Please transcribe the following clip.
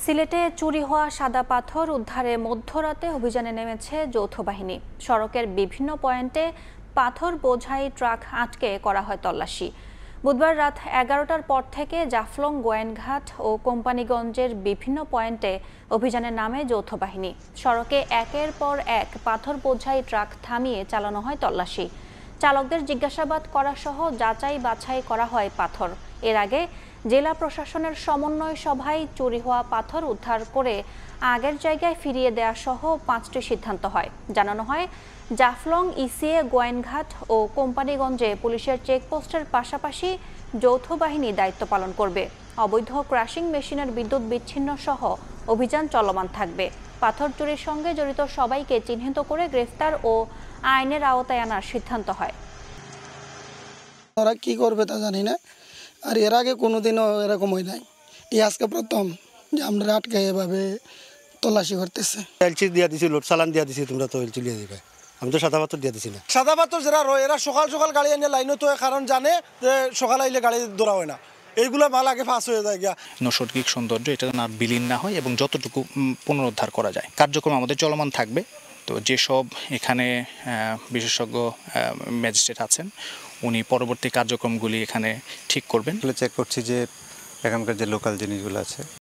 সিলেটে চুরি হওয়া সাদা পাথর উদ্ধারে মধ্যরাতে অভিযানে নেমেছে যৌথ বাহিনী। সড়কের বিভিন্ন পয়েন্টে পাথর বোঝাই ট্রাক আটকে করা হয় তল্লাশি। বুধবার রাত 11টার পর থেকে জাফলং, গোয়েনঘাট ও কোম্পানিগঞ্জের বিভিন্ন পয়েন্টে অভিযানে নামে যৌথ বাহিনী। সড়কে একের পর এক পাথর বোঝাই ট্রাক থামিয়ে চালানো হয় তল্লাশি। চালকদের জিজ্ঞাসাবাদ করা সহ যাচাই বাছাই করা হয় পাথর। এর আগে জেলা প্রশাসনের সমন্বয় সভায় চুরি হওয়া পাথর উদ্ধার করে আগের জায়গায় ফিরিয়ে দেওয়া সহ 5টি সিদ্ধান্ত হয়। জানানো হয়, জাফলং, ইসিএ, গোয়েনঘাট ও কোম্পানিগঞ্জে পুলিশের চেকপোস্টের পাশাপাশি যৌথ বাহিনী দায়িত্ব পালন করবে। অবৈধ ক্রাশিং মেশিনের বিদ্যুৎ বিচ্ছিন্ন সহ অভিযান চলমান থাকবে। পাথর চুরির সঙ্গে জড়িত সবাইকে চিহ্নিত করে গ্রেফতার ও আইনের আওতায় আনার সিদ্ধান্ত হয়। ওরা কি করবে তা জানি না, আর এর আগে কোনোদিনও এরকম হয় নাই। এই আজকে প্রথম যে আমরা আটকে এভাবে তল্লাশি করতেছে। এলচি দিয়ে দিছি, লোড চালান দিয়ে দিছি, তোমরা তো এলচি দিয়ে দিবে। আমি তো সাদা পাথর দিয়ে দিছি না। সাদা পাথর যারা রয় এরা সকাল সকাল গাড়ি এনে লাইনে তো, কারণ জানে যে সকাল আইলে গাড়ি দৌড়া হয় না, এইগুলো মাল আগে ফাঁস হয়ে যায় গিয়া। নৈসর্গিক সৌন্দর্য এটা না বিলীন না হয় এবং যতটুকু পুনরুদ্ধার করা যায় কার্যক্রম আমাদের চলমান থাকবে। তো যেসব এখানে বিশেষজ্ঞ ম্যাজিস্ট্রেট আছেন উনি পরবর্তী কার্যক্রমগুলি এখানে ঠিক করবেন। চেক করছি যে এখানকার যে লোকাল জিনিসগুলো আছে